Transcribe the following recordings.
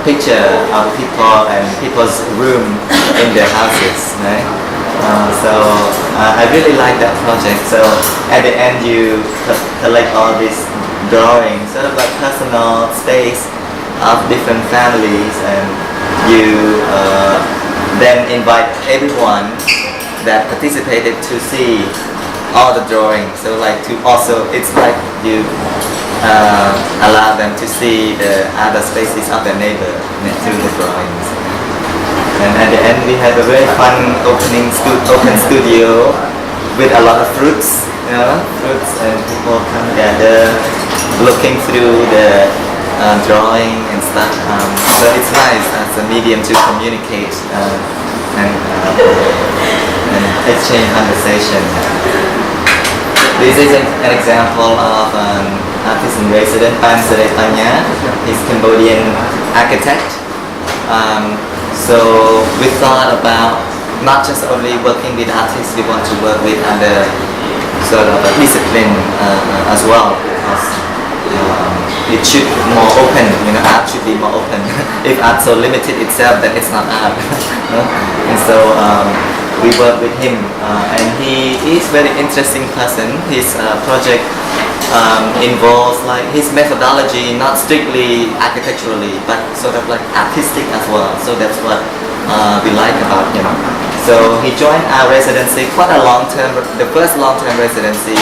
picture of people and people's room in their houses, right? I really like that project. So at the end you collect all these drawings, sort of like personal space of different families, and you then invite everyone that participated to see all the drawings. So like to also, it's like you allow them to see the other spaces of their neighbor through the drawings. And at the end we had a very fun open studio with a lot of fruits, fruits, and people come together looking through the drawing and stuff. So it's nice as a medium to communicate and exchange conversation. This is an example of an artist in residence, Pan Seretanya. He's Cambodian architect. So we thought about not just only working with artists, we want to work with other sort of discipline as well, because it should be more open. Art should be more open. If art so limited itself, then it's not art. And so we work with him, and he is very interesting person. His project involves like his methodology, not strictly architecturally, but sort of like artistic as well. So that's what we like about him. So he joined our residency, quite a long-term, the first long-term residency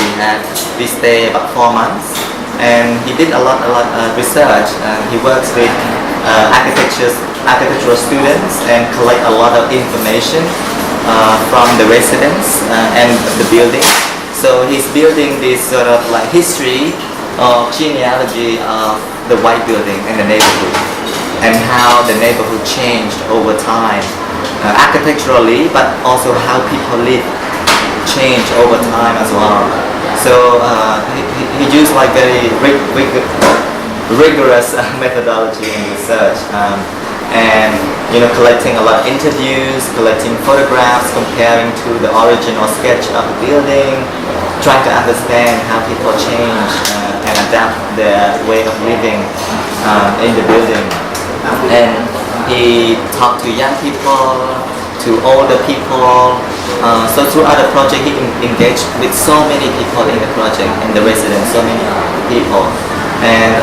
we stay about 4 months, and he did a lot of research. He works with architectural students and collect a lot of information from the residents and the building. So he's building this sort of like history or genealogy of the white building and the neighborhood, and how the neighborhood changed over time, architecturally, but also how people live changed over time as well. So he used like very rigorous methodology in research, and collecting a lot of interviews, collecting photographs, comparing to the original sketch of the building, trying to understand how people change and adapt their way of living in the building. And he talked to young people, to older people. So throughout the project, he engaged with so many people in the project, in the residence, so many people, and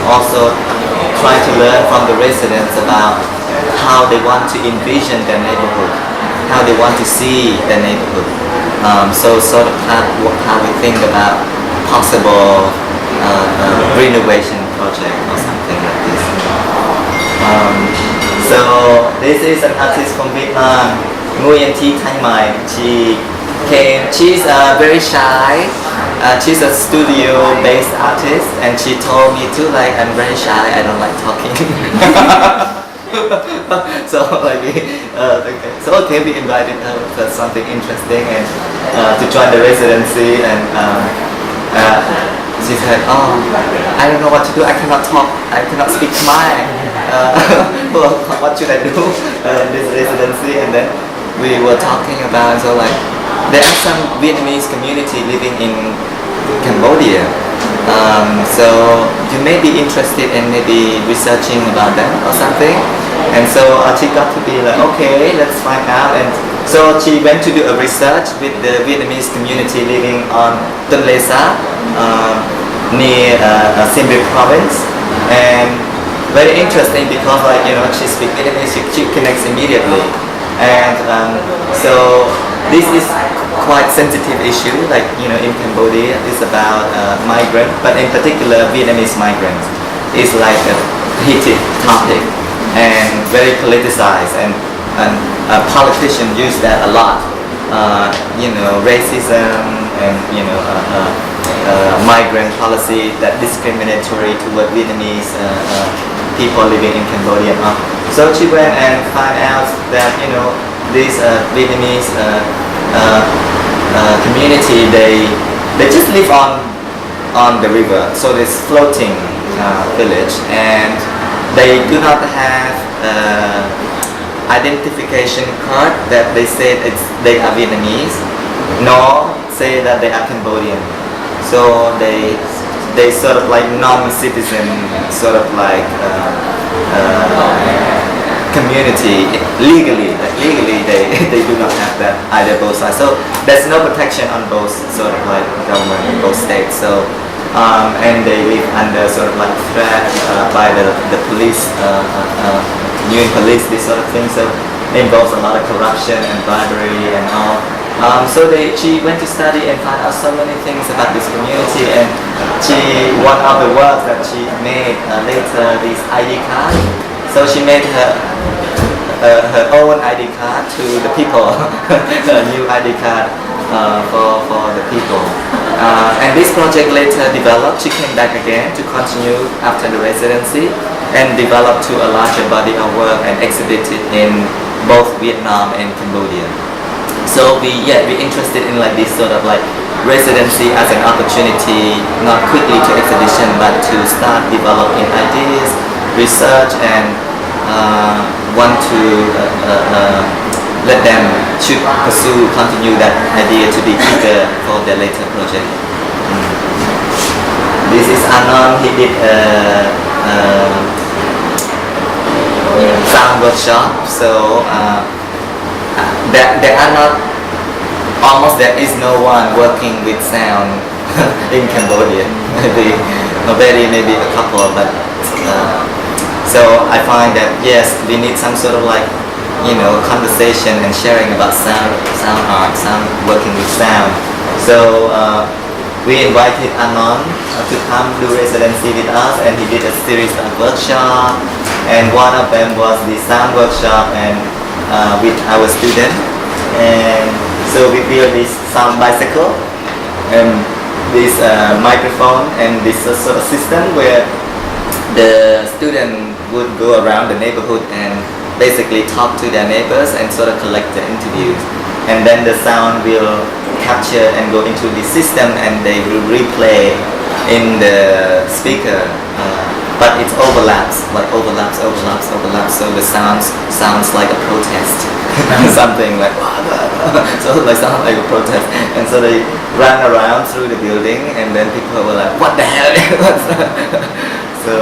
also trying to learn from the residents about how they want to envision their neighborhood, how they want to see their neighborhood. So sort of how we think about possible renovation project or something like this. So this is an artist from Vietnam, Nguyen Thi Thanh Mai. She's very shy. She's a studio-based artist, and she told me too, like, I'm very shy, I don't like talking. So like we invited her for something interesting and to join the residency, and she said, oh, I don't know what to do, I cannot talk, I cannot speak Khmer. Well, what should I do in this residency? And then we were talking about, so like, there are some Vietnamese community living in Cambodia, so you may be interested in maybe researching about them or something. And so she got to be like, okay, let's find out. And so she went to do a research with the Vietnamese community living on Tân Lê Sa, near Siem Reap province. And very interesting because, like, she speaks Vietnamese, she connects immediately. And so this is quite sensitive issue, like, in Cambodia, it's about migrant, but in particular Vietnamese migrants is like a heated topic and very politicized, and politicians use that a lot. Racism and migrant policy that discriminatory toward Vietnamese people living in Cambodia. So she went and found out that these Vietnamese community, they just live on the river, so this floating village, and they do not have identification card that they say they are Vietnamese, nor say that they are Cambodian. So they sort of like non-citizen, sort of like community legally. Like legally, they do not have that either both sides. So there's no protection on both sort of like government in both states. So and they live under sort of like threat by the police, new police, this sort of thing. So it involves a lot of corruption and bribery and all. So she went to study and found out so many things about this community, and one of the works that she made later, this ID card. So she made her own ID card to the people, a new ID card for the people. And this project later developed. She came back again to continue after the residency and developed to a larger body of work and exhibited in both Vietnam and Cambodia. So we interested in like this sort of like residency as an opportunity, not quickly to exhibition, but to start developing ideas, research, and want to let them should continue that idea to be bigger for their later project. This is Anon. He did sound workshop. So there are not, almost there is no one working with sound in Cambodia. Maybe a couple, but so I find that yes, we need some sort of like, you know, conversation and sharing about sound art, sound working with sound. So we invited Anon to come do residency with us, and he did a series of workshops, and one of them was the sound workshop and with our student. And so we built this sound bicycle and this microphone and this sort of system where the student would go around the neighborhood and basically talk to their neighbors and sort of collect the interviews, and then the sound will capture and go into the system, and they will replay in the speaker, but it overlaps, so the sounds like a protest. Something like so like sounds like a protest, and so they ran around through the building, and then people were like, what the hell? So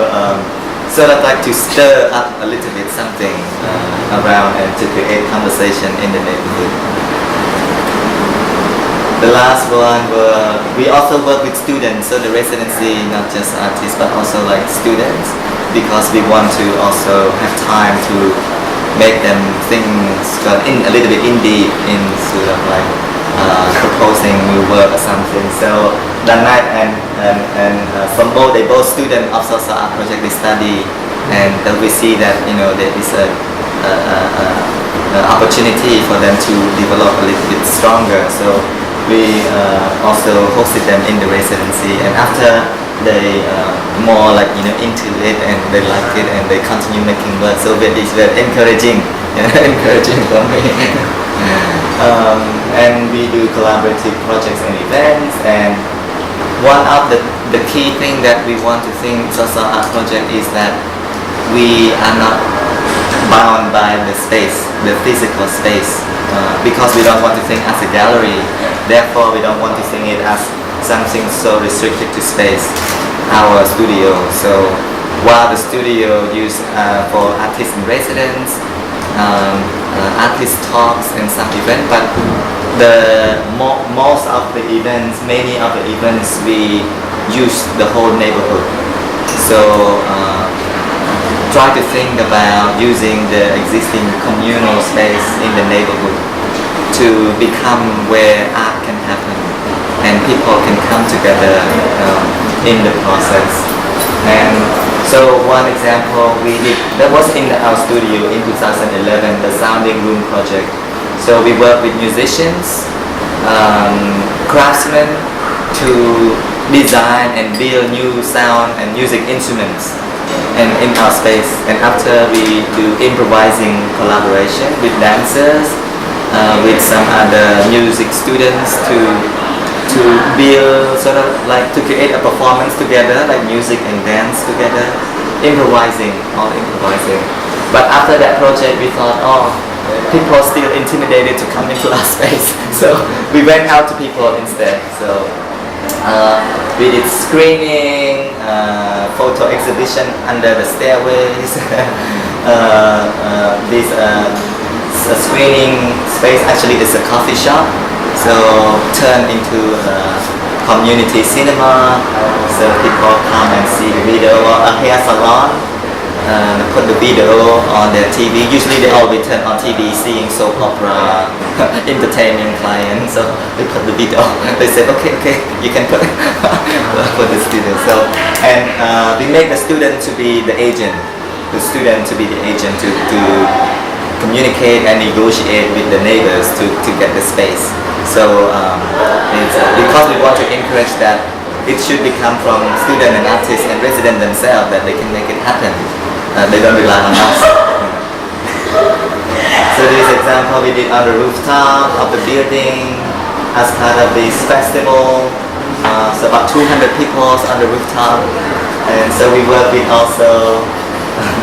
sort of like to stir up a little bit something around and to create conversation in the neighborhood. The last one we also work with students, so the residency not just artists but also like students, because we want to also have time to make them think a little bit in deep in sort of like proposing new work or something. So Danite and Sambo, they both students of Social Art Project. They study, and we see that, you know, there is a opportunity for them to develop a little bit stronger. So we also hosted them in the residency, and after they more like, you know, into it and they like it and they continue making work. So it's very encouraging, encouraging for me. And we do collaborative projects and events, and one of the key thing that we want to think Social Art Project is that we are not bound by the space, the physical space, because we don't want to think as a gallery. Therefore, we don't want to think it as something so restricted to space, our studio. So while the studio used for artists in residence, artist talks and some events, but most of the events, many of the events, we use the whole neighborhood. So try to think about using the existing communal space in the neighborhood to become where art can happen and people can come together in the process. And so one example we did, that was in our studio in 2011, the Sounding Room project. So we work with musicians, craftsmen to design and build new sound and music instruments and in our space. And after we do improvising collaboration with dancers, with some other music students to build sort of like to create a performance together, like music and dance together, all improvising. But after that project we thought, people are still intimidated to come into our space, so we went out to people instead. So we did screening, photo exhibition under the stairways, this a screening space. Actually, it's a coffee shop, so turned into a community cinema. So people come and see the video, or a hair salon. Put the video on their TV. Usually they all be turned on TV, seeing soap opera, entertaining clients. So they put the video. They said, okay, you can put this video. So and we make the student to be the agent. The student to be the agent to communicate and negotiate with the neighbors to get the space. So it's, because we want to encourage that it should become from student and artists and residents themselves that they can make it happen. They don't rely on us. So this example we did on the rooftop of the building as part of this festival. So about 200 people on the rooftop, and so we work with also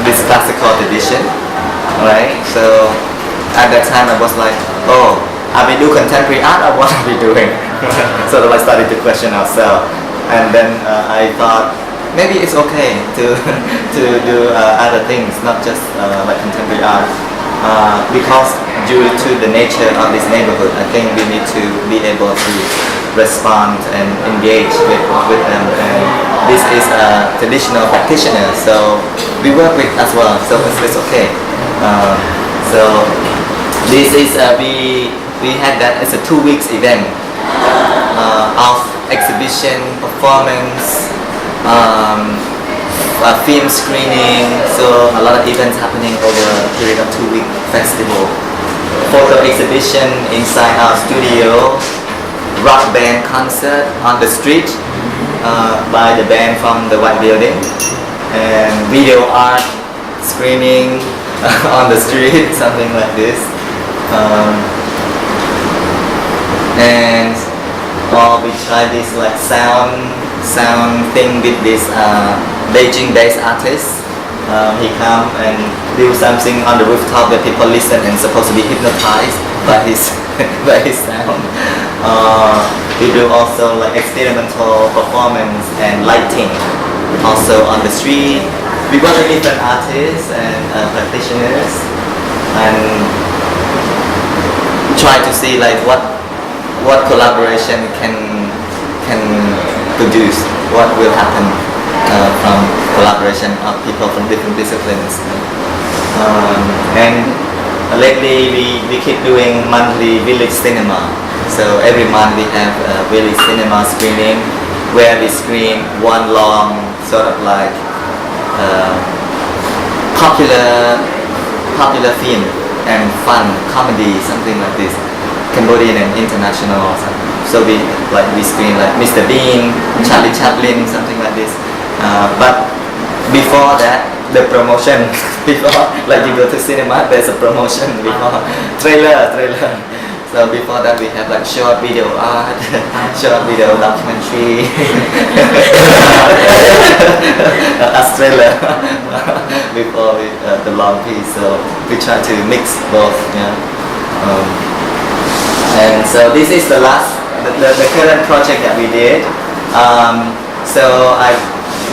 this classical tradition, right? So at that time I was like, oh, are we do contemporary art or what are we doing? So I started to question ourselves, and then I thought maybe it's okay to do other things, not just like contemporary art, because due to the nature of this neighborhood, I think we need to be able to respond and engage with them. And this is a traditional practitioner, so we work with as well. So it's okay. So this is we had that as a 2 weeks event of exhibition, performance, film screening, so a lot of events happening over a period of 2 week festival. Photo exhibition inside our studio, rock band concert on the street by the band from the White Building, and video art screening on the street, something like this. And we tried this like sound thing with this Beijing-based artist. He come and do something on the rooftop that people listen and supposed to be hypnotized by his by his sound. We do also like experimental performance and lighting also on the street. We work with different artists and practitioners and try to see like what collaboration can produce, what will happen from collaboration of people from different disciplines. And lately we keep doing monthly village cinema. So every month we have a village cinema screening where we screen one long sort of like popular film and fun comedy, something like this, Cambodian and international or something. So we screen like Mr. Bean, Charlie Chaplin, something like this. But before that, the promotion before, like you go to cinema, there's a promotion before trailer. So before that we have like short video art, short video documentary, as trailer before the long piece. So we try to mix both. Yeah. And so this is the current project that we did. So I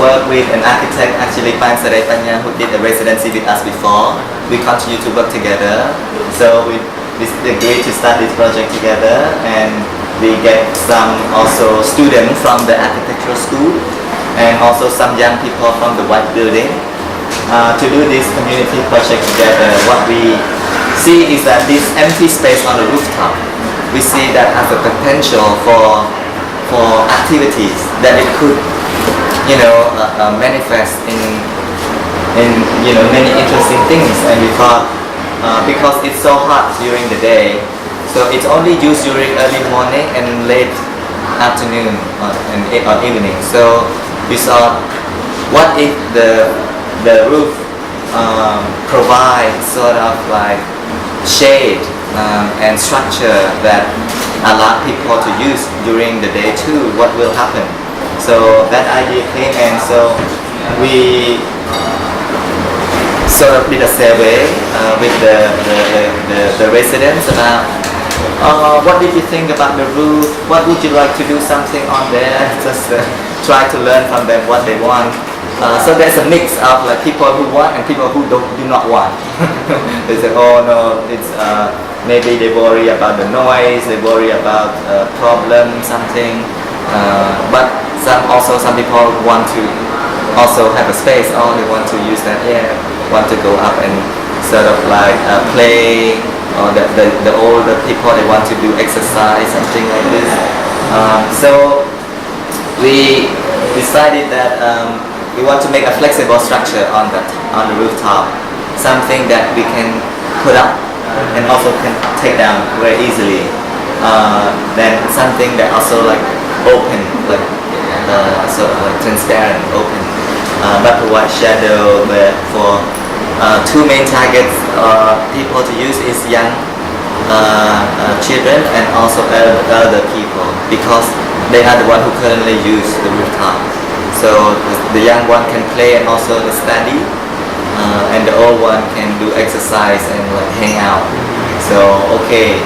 worked with an architect, actually Pan Saray Panya, who did a residency with us before. We continue to work together. So we agreed to start this project together, and we get some also students from the architectural school and also some young people from the White Building to do this community project together. What we see is that this empty space on the rooftop, we see that as a potential for activities that it could, manifest in many interesting things. And we thought because it's so hot during the day, so it's only used during early morning and late afternoon or evening. So we thought, what if the roof provides sort of like shade and structure that allow people to use during the day too? What will happen? So that idea came, and so we sort of did a survey with the residents about what did you think about the roof, what would you like to do something on there, just try to learn from them what they want. So there's a mix of like people who want and people who do not want. They say, oh no, it's maybe they worry about the noise, they worry about problem, something. But some people want to also have a space. Oh, they want to use that. Yeah, want to go up and sort of like play. Or the older people, they want to do exercise, something like this. So we decided that we want to make a flexible structure on the rooftop, something that we can put up and also can take down very easily. Then something that also like open, like sort of like transparent, open, but provide shadow. But for two main targets people to use is young children and also elder people, because they are the one who currently use the rooftop. So the young one can play and also study, and the old one can do exercise and like hang out. So okay,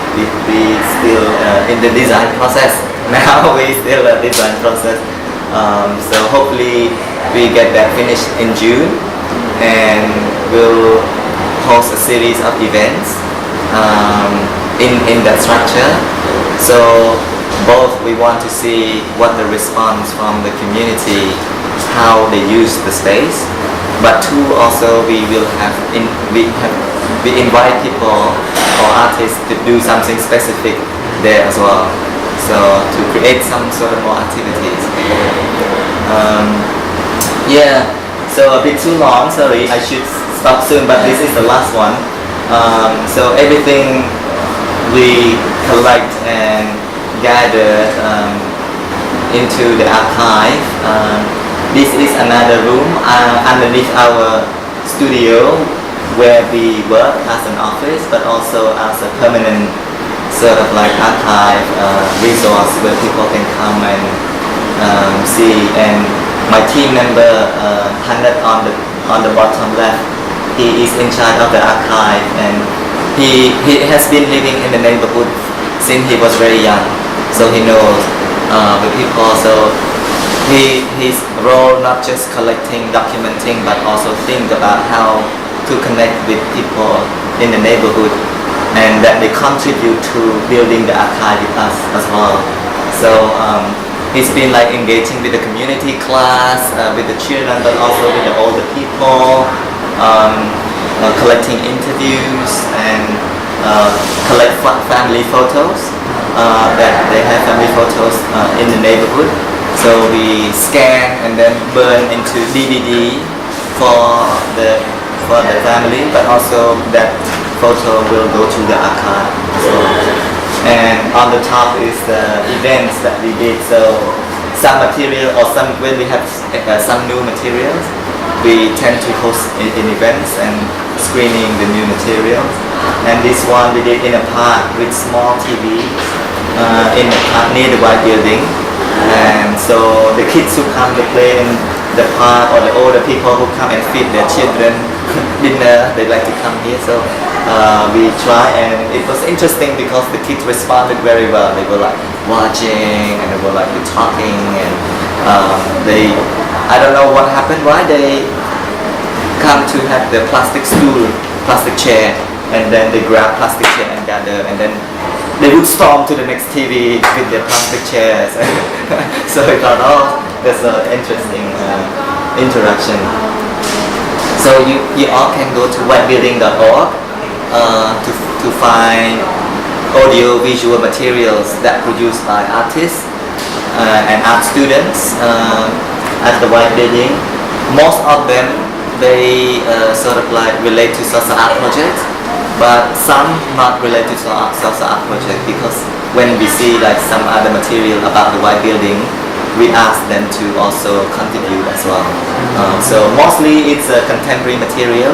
we still in the design process. Now we still design process. So hopefully we get that finished in June, and we'll host a series of events in that structure. So both we want to see what the response from the community, how they use the space, but two, also we invite people or artists to do something specific there as well, so to create some sort of more activities. Yeah, so a bit too long, sorry, I should stop soon, but this is the last one. So everything we collect and gathered into the archive. This is another room underneath our studio where we work as an office, but also as a permanent sort of like archive resource where people can come and see. And my team member Hanat on the bottom left, he is in charge of the archive, and he has been living in the neighborhood since he was very young, so he knows the people. So his role not just collecting, documenting, but also think about how to connect with people in the neighborhood, and that they contribute to building the archive with us as well. So he's been like engaging with the community class, with the children, but also with the older people, collecting interviews and collect family photos. That they have family photos in the neighborhood. So we scan and then burn into DVD for the family, but also that photo will go to the archive. So, and on the top is the events that we did. So some material, or when we have some new materials, we tend to host in events and screening the new material. And this one we did in a park with small TV in the park near the white building. And so the kids who come to play in the park, or the older people who come and feed their children dinner, they like to come here. So we try, and it was interesting because the kids responded very well. They were like watching, and they were like talking, and I don't know what happened, why they come to have the plastic stool, plastic chair, and then they grab plastic chair and gather, and then they would storm to the next TV with their plastic chairs. So I thought, oh, that's an interesting interaction. So you all can go to whitebuilding.org to find audio visual materials that produced by artists and art students at the White Building. Most of them, they sort of like relate to social art projects, but some not related to social art project, because when we see like some other material about the White Building, we ask them to also contribute as well. So mostly it's a contemporary material,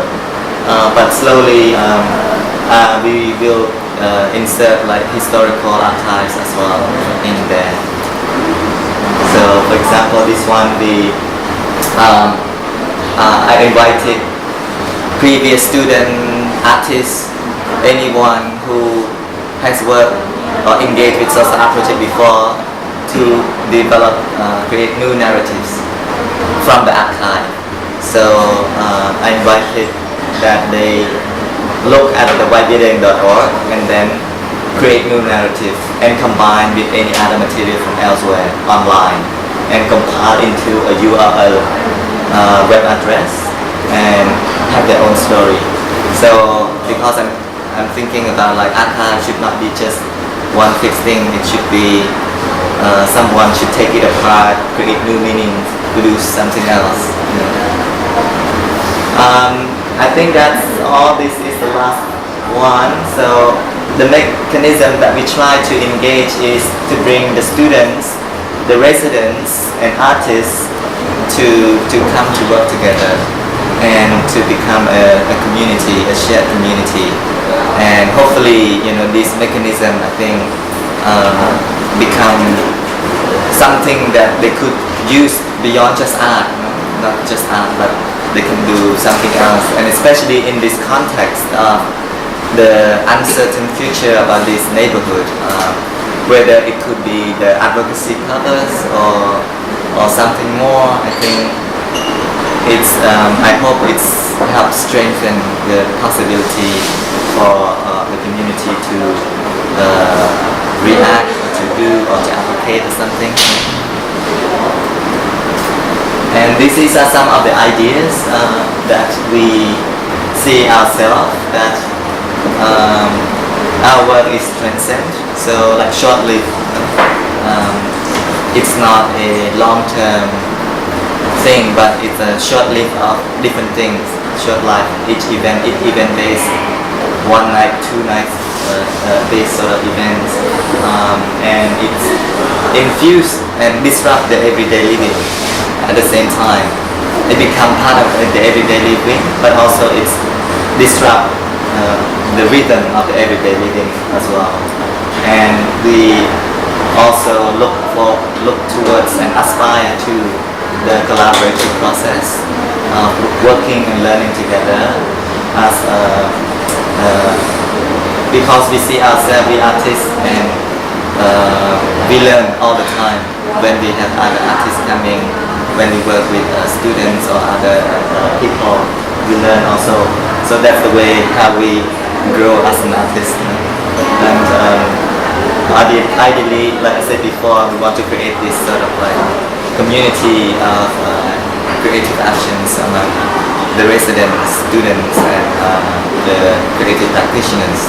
but slowly we will insert like historical archives as well in there. So for example, this one I invited previous student artists, anyone who has worked or engaged with social art project before, to develop, create new narratives from the archive. So I invited that they look at the whitebuilding.org and then create new narrative and combine with any other material from elsewhere online and compile into a URL web address and have their own story. So because I'm thinking about like archive should not be just one fixed thing, it should be someone should take it apart, create new meanings, produce something else. I think that's all. This is the last one. So the mechanism that we try to engage is to bring the students, the residents and artists to come to work together and to become a community, a shared community. And hopefully, this mechanism, I think, become something that they could use beyond just art, not just art, but they can do something else. And especially in this context of the uncertain future about this neighborhood, whether it could be the advocacy purpose or something more. I think it's I hope it's helps strengthen the possibility for the community to react, to do, or to advocate or something. And these are some of the ideas that we see ourselves, that our work is transcend. So like short-lived, it's not a long-term thing, but it's a short-lived of different things, short life, each event-based, one night, 2 nights based sort of events, and it's infused and disrupt the everyday living at the same time. It becomes part of the everyday living, but also it's disrupt the rhythm of the everyday living as well. And we also look towards and aspire to the collaborative process of working and learning together as because we see ourselves, we artists, and we learn all the time when we have other artists coming, when we work with students or other people, we learn also. So that's the way how we grow as an artist. And ideally, like I said before, we want to create this sort of like community of creative actions among the residents, students, and the creative practitioners.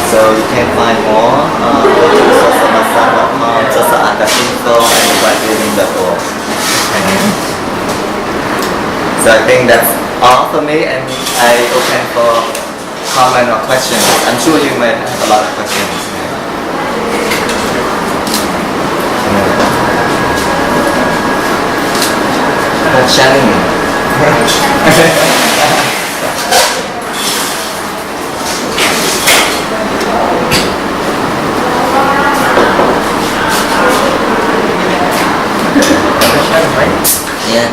So you can find more go to sosamassan.com, sosaart.info, and whitebuilding.org. So I think that's all for me, and I open for comment or questions. I'm sure you might have a lot of questions. Shannon. Yeah,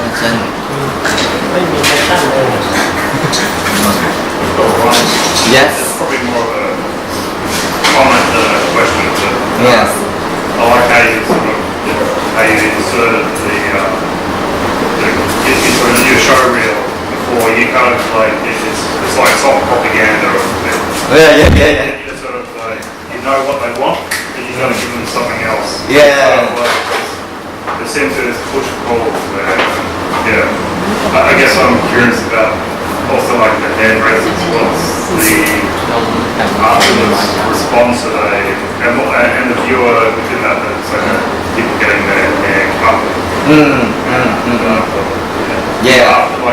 yes. It's probably more of a comment than a question. Yes. I like how you inserted the sort of new show reel before. You kind of like it's like soft propaganda or something. Yeah. You sort of you know what they want, but you got to give them something else. Yeah. So, there seems to be this push pull where, I guess I'm curious about also like the hairdressers. What's the artist's response to and the viewer within that? It's like people getting their hair cut.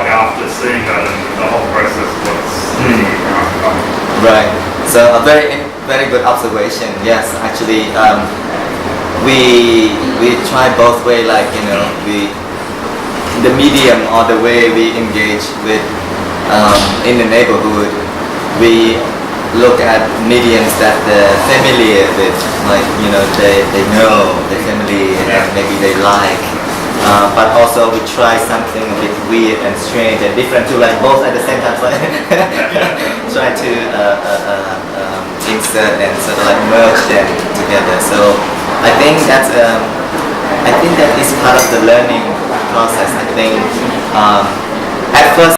After seeing that and the whole process, what's the outcome? Right. So a very good observation. Yes, actually, we try both way. Like the medium or the way we engage with in the neighborhood, we look at mediums that they're familiar with, like they know, they're familiar, and maybe they like. But also we try something a bit weird and strange and different to like both at the same time. Try to insert and sort of like merge them together. So I think that's I think that is part of the learning process. I think at first